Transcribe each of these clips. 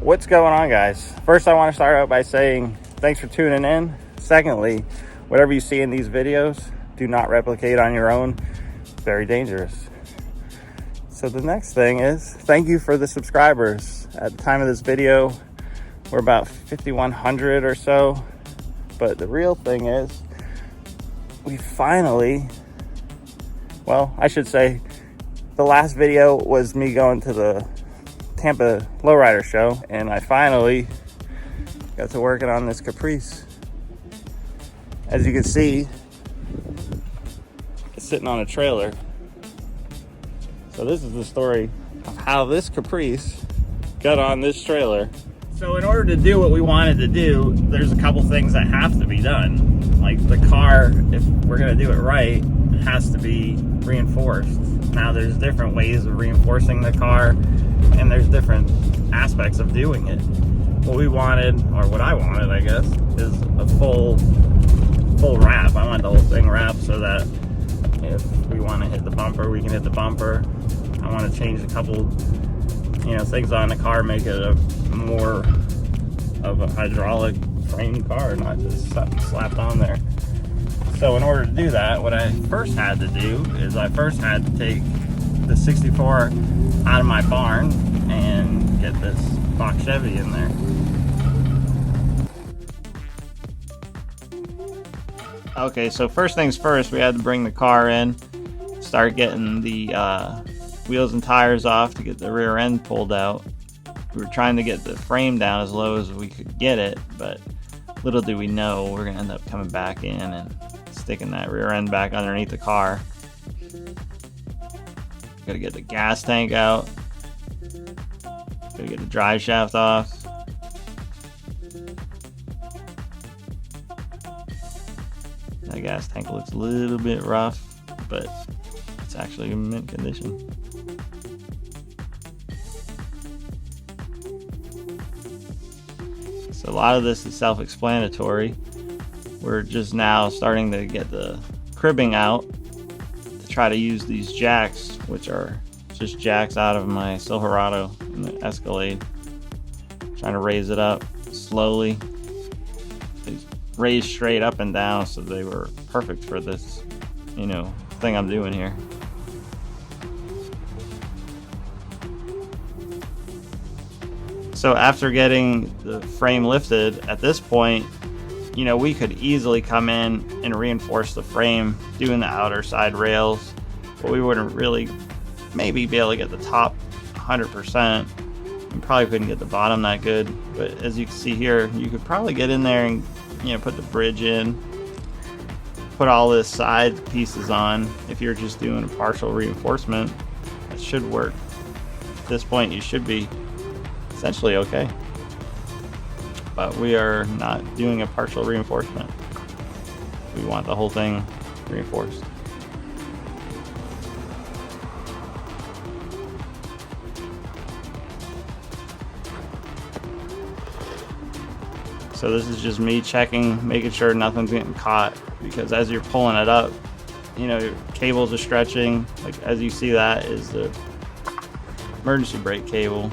What's going on, guys? First, I want to start out by saying thanks for tuning in. Secondly, whatever you see in these videos, do not replicate on your own. It's very dangerous. So the next thing is, thank you for the subscribers. At the time of this video, we're about 5,100 or so. But the real thing is, we finally, well, I should say, the last video was me going to the Tampa Lowrider show, and I finally got to working on this Caprice. As you can see, it's sitting on a trailer. So this is the story of how this Caprice got on this trailer. So in order to do what we wanted to do, there's a couple things that have to be done. Like the car, if we're gonna do it right, it has to be reinforced. Now there's different ways of reinforcing the car, and there's different aspects of doing it. What we wanted, or what I wanted, I guess, is a full wrap. I want the whole thing wrapped so that if we want to hit the bumper, we can hit the bumper. I want to change a couple, things on the car, make it a more of a hydraulic frame car, not just something slapped on there. So in order to do that, what I first had to do is I first had to take the 64 out of my barn and get this box Chevy in there. Okay, so first things first, we had to bring the car in, start getting the wheels and tires off to get the rear end pulled out. We were trying to get the frame down as low as we could get it, but little do we know we're gonna end up coming back in and sticking that rear end back underneath the car. Gotta get the gas tank out. Gotta get the drive shaft off. That gas tank looks a little bit rough, but it's actually in mint condition. So a lot of this is self-explanatory. We're just now starting to get the cribbing out to try to use these jacks, which are just jacks out of my Silverado in the Escalade. Trying to raise it up slowly. They raised straight up and down, so they were perfect for this, thing I'm doing here. So after getting the frame lifted, at this point, we could easily come in and reinforce the frame, doing the outer side rails, but we wouldn't really maybe be able to get the top 100%. We probably couldn't get the bottom that good, but as you can see here, you could probably get in there and put the bridge in, put all the side pieces on. If you're just doing a partial reinforcement, that should work. At this point, you should be essentially okay. But we are not doing a partial reinforcement. We want the whole thing reinforced. So this is just me checking, making sure nothing's getting caught, because as you're pulling it up, your cables are stretching. Like as you see, that is the emergency brake cable.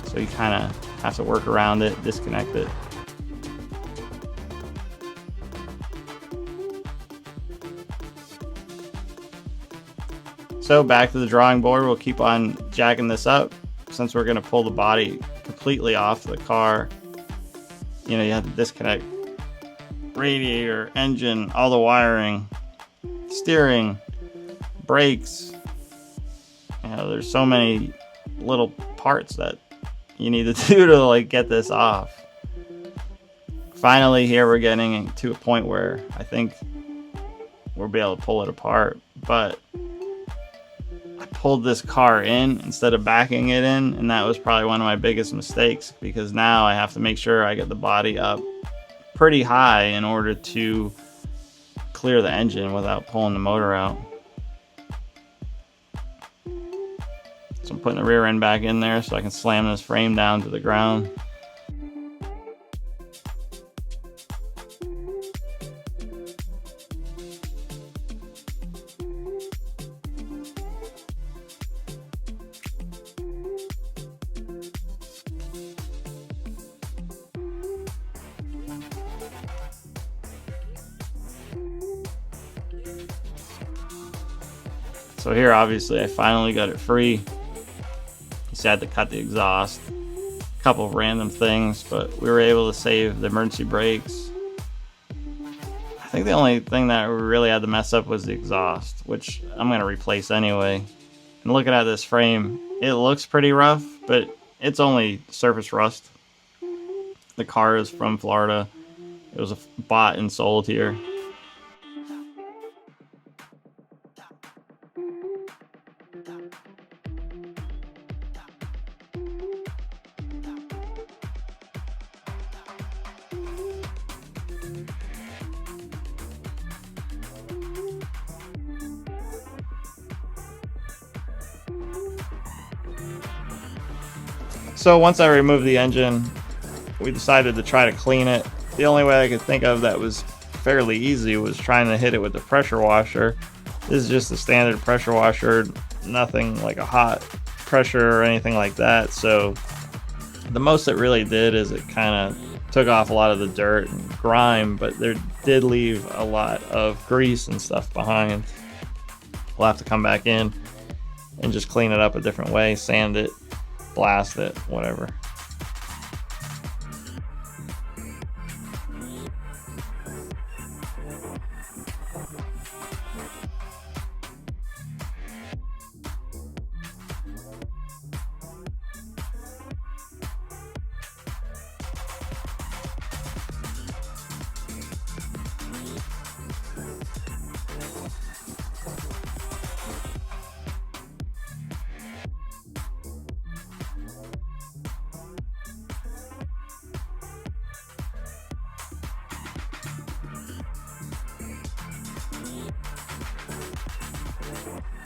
So you kind of have to work around it, disconnect it. So back to the drawing board, we'll keep on jacking this up. Since we're going to pull the body completely off the car, you have to disconnect radiator, engine, all the wiring, steering, brakes. There's so many little parts that you need to do to get this off. Finally, here we're getting to a point where I think we'll be able to pull it apart, but I pulled this car in instead of backing it in, and that was probably one of my biggest mistakes, because now I have to make sure I get the body up pretty high in order to clear the engine without pulling the motor out. So I'm putting the rear end back in there so I can slam this frame down to the ground. So here, obviously, I finally got it free. Just had to cut the exhaust. A couple of random things, but we were able to save the emergency brakes. I think the only thing that we really had to mess up was the exhaust, which I'm going to replace anyway. And looking at this frame, it looks pretty rough, but it's only surface rust. The car is from Florida. It was bought and sold here. So once I removed the engine, we decided to try to clean it. The only way I could think of that was fairly easy was trying to hit it with the pressure washer. This is just a standard pressure washer, nothing like a hot pressure or anything like that. So the most it really did is it kind of took off a lot of the dirt and grime, but there did leave a lot of grease and stuff behind. We'll have to come back in and just clean it up a different way, sand it, blast it, whatever.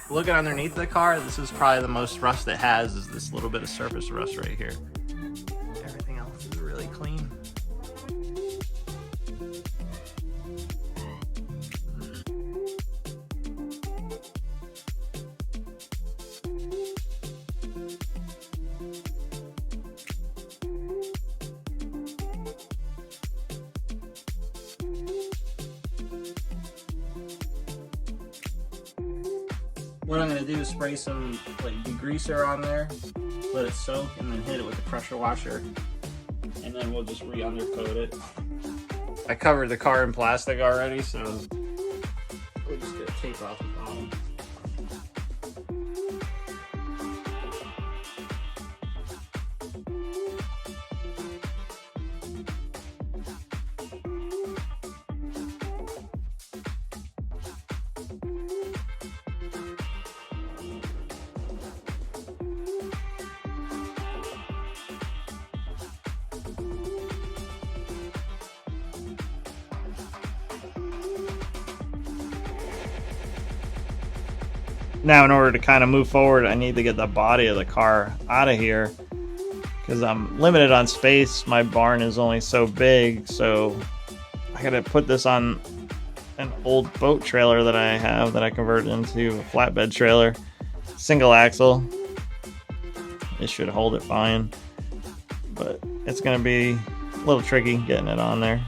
Looking underneath the car, this is probably the most rust it has, is this little bit of surface rust right here. Everything else is really clean. What I'm going to do is spray some like degreaser on there, let it soak, and then hit it with the pressure washer, and then we'll just re-undercoat it. I covered the car in plastic already, so we'll just get tape off the bottom. Now, in order to kind of move forward, I need to get the body of the car out of here because I'm limited on space. My barn is only so big, so I gotta put this on an old boat trailer that I have that I converted into a flatbed trailer. Single axle. It should hold it fine, but it's gonna be a little tricky getting it on there.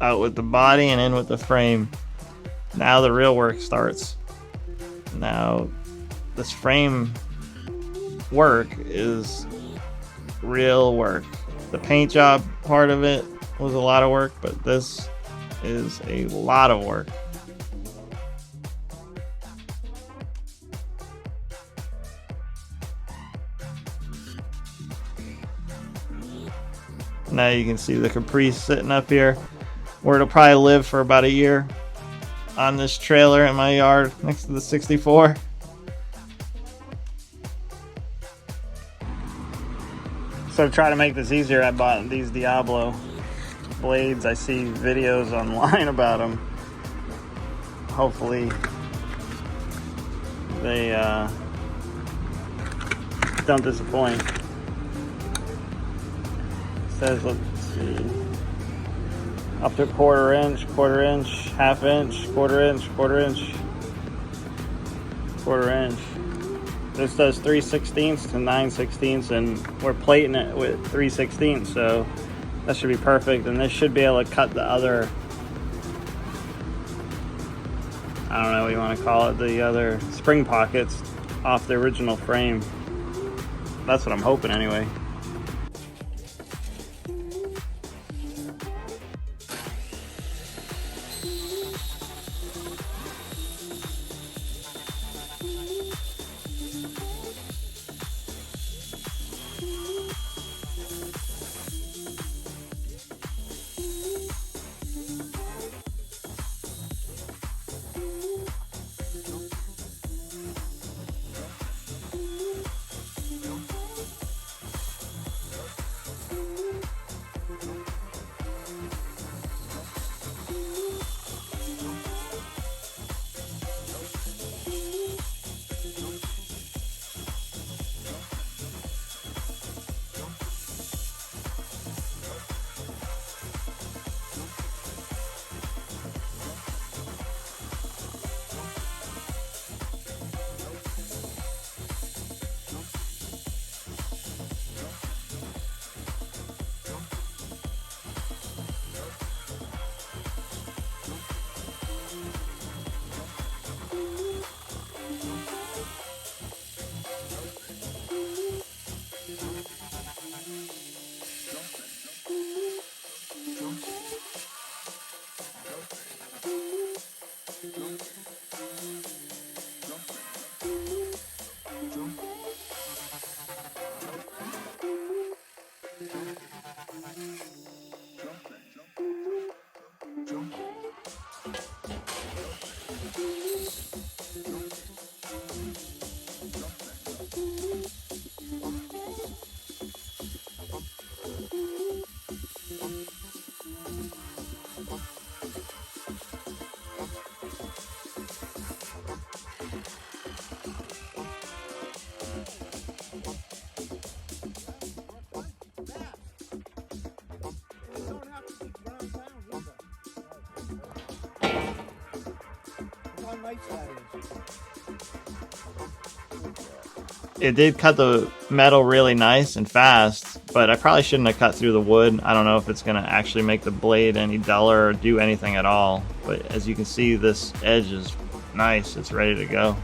Out with the body and in with the frame. Now the real work starts. Now this frame work is real work. The paint job part of it was a lot of work, but this is a lot of work. Now you can see the Caprice sitting up here, where it'll probably live for about a year on this trailer in my yard next to the 64. So to try to make this easier, I bought these Diablo blades. I see videos online about them. Hopefully They don't disappoint. It says, let's see, up to quarter inch, half inch, quarter inch, quarter inch. This does 3/16 to 9/16, and we're plating it with 3/16, so that should be perfect. And this should be able to cut the other, I don't know what you want to call it, the other spring pockets off the original frame. That's what I'm hoping anyway. It did cut the metal really nice and fast, but I probably shouldn't have cut through the wood. I don't know if it's going to actually make the blade any duller or do anything at all, but as you can see, this edge is nice. It's ready to go.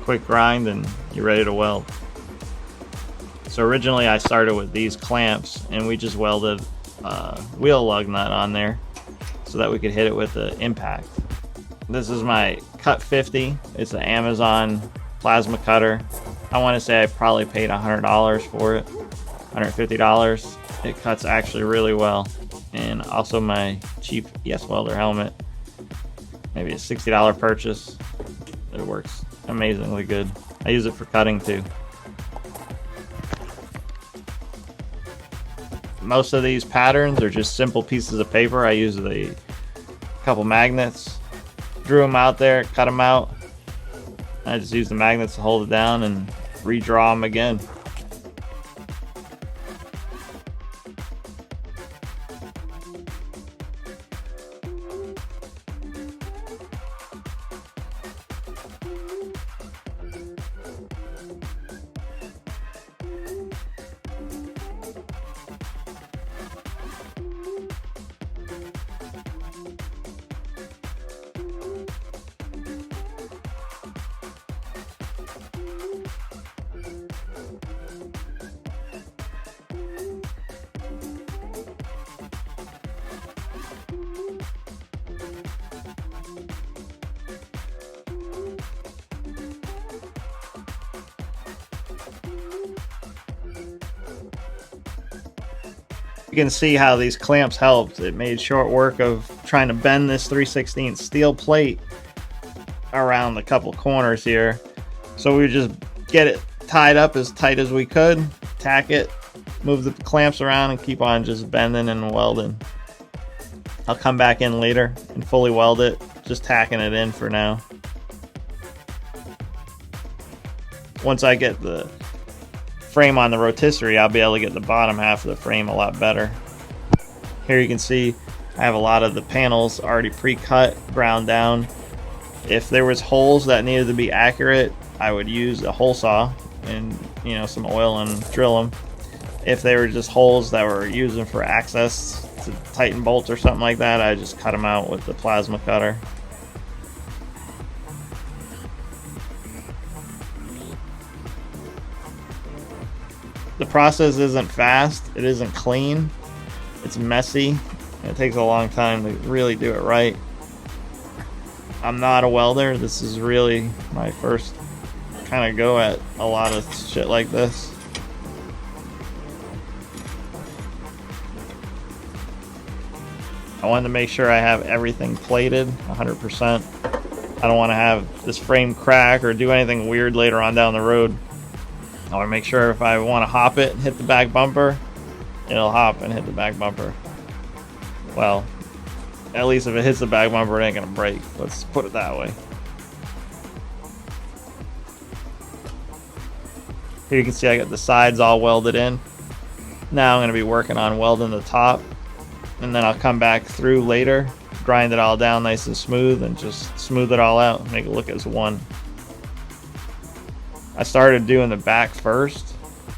Quick grind and you're ready to weld. So originally I started with these clamps and we just welded a wheel lug nut on there so that we could hit it with the impact. This is my Cut 50. It's an Amazon plasma cutter. I want to say I probably paid $100 for it, $150. It cuts actually really well. And also my cheap ES Welder helmet, maybe a $60 purchase. It works amazingly good. I use it for cutting too. Most of these patterns are just simple pieces of paper. I use a couple magnets, drew them out there, cut them out. I just use the magnets to hold it down and redraw them again. You can see how these clamps helped. It made short work of trying to bend this 3/16 steel plate around the couple corners here. So we just get it tied up as tight as we could, tack it, move the clamps around, and keep on just bending and welding. I'll come back in later and fully weld it, just tacking it in for now. once I get the frame on the rotisserie, I'll be able to get the bottom half of the frame a lot better. Here you can see I have a lot of the panels already pre-cut, ground down. If there was holes that needed to be accurate, I would use a hole saw and, you know, some oil and drill them. If they were just holes that were using for access to tighten bolts or something like that, I just cut them out with the plasma cutter. The process isn't fast, it isn't clean, it's messy, and it takes a long time to really do it right. I'm not a welder, this is really my first kind of go at a lot of shit like this. I wanted to make sure I have everything plated 100%. I don't want to have this frame crack or do anything weird later on down the road. I want to make sure if I want to hop it and hit the back bumper, it'll hop and hit the back bumper. Well, at least if it hits the back bumper, it ain't gonna break. Let's put it that way. Here you can see I got the sides all welded in. Now I'm gonna be working on welding the top, and then I'll come back through later, grind it all down nice and smooth, and just smooth it all out, make it look as one. I started doing the back first,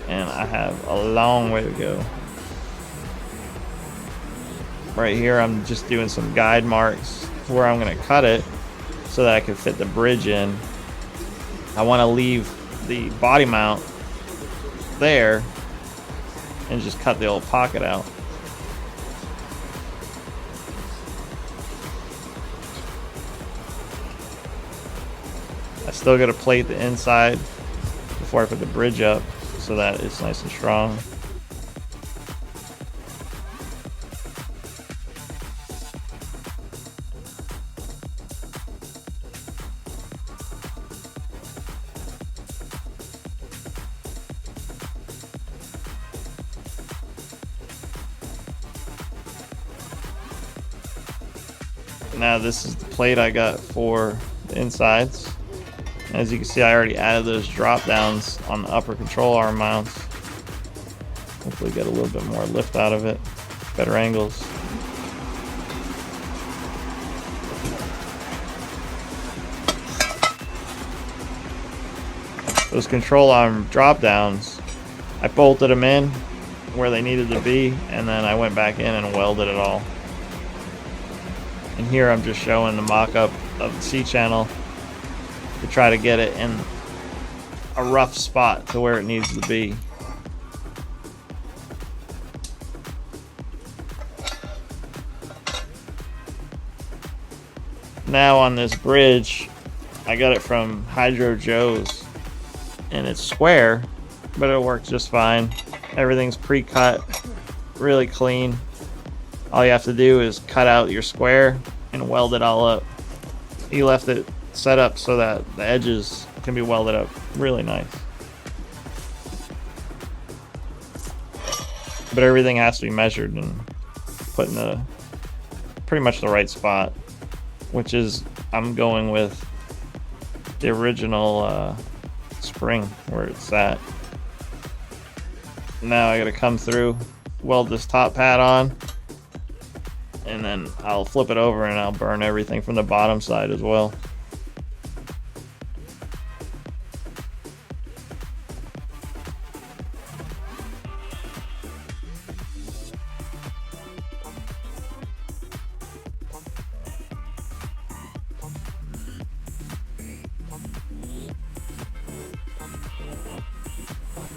and I have a long way to go. Right here I'm just doing some guide marks where I'm going to cut it so that I can fit the bridge in. I want to leave the body mount there and just cut the old pocket out. I still got to plate the inside before I put the bridge up so that it's nice and strong. Now this is the plate I got for the insides. As you can see, I already added those drop downs on the upper control arm mounts. Hopefully get a little bit more lift out of it, better angles. Those control arm drop downs, I bolted them in where they needed to be, and then I went back in and welded it all. And here I'm just showing the mock-up of the C-channel to try to get it in a rough spot to where it needs to be. Now on this bridge, I got it from Hydro Joe's, and it's square, but it works just fine. Everything's pre-cut, really clean. All you have to do is cut out your square and weld it all up. He left it set up so that the edges can be welded up really nice. But everything has to be measured and put in the pretty much the right spot, which is I'm going with the original spring where it's at. Now I gotta come through, weld this top pad on, and then I'll flip it over and I'll burn everything from the bottom side as well.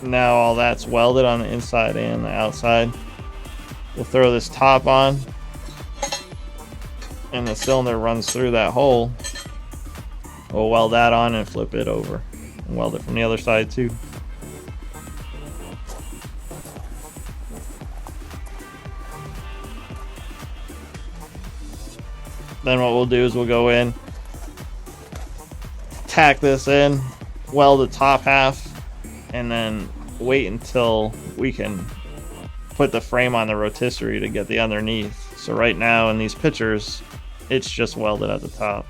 Now all that's welded on the inside and the outside. We'll throw this top on, and the cylinder runs through that hole. We'll weld that on and flip it over and weld it from the other side too. Then what we'll do is we'll go in, tack this in, weld the top half, and then wait until we can put the frame on the rotisserie to get the underneath. So right now in these pictures, it's just welded at the top.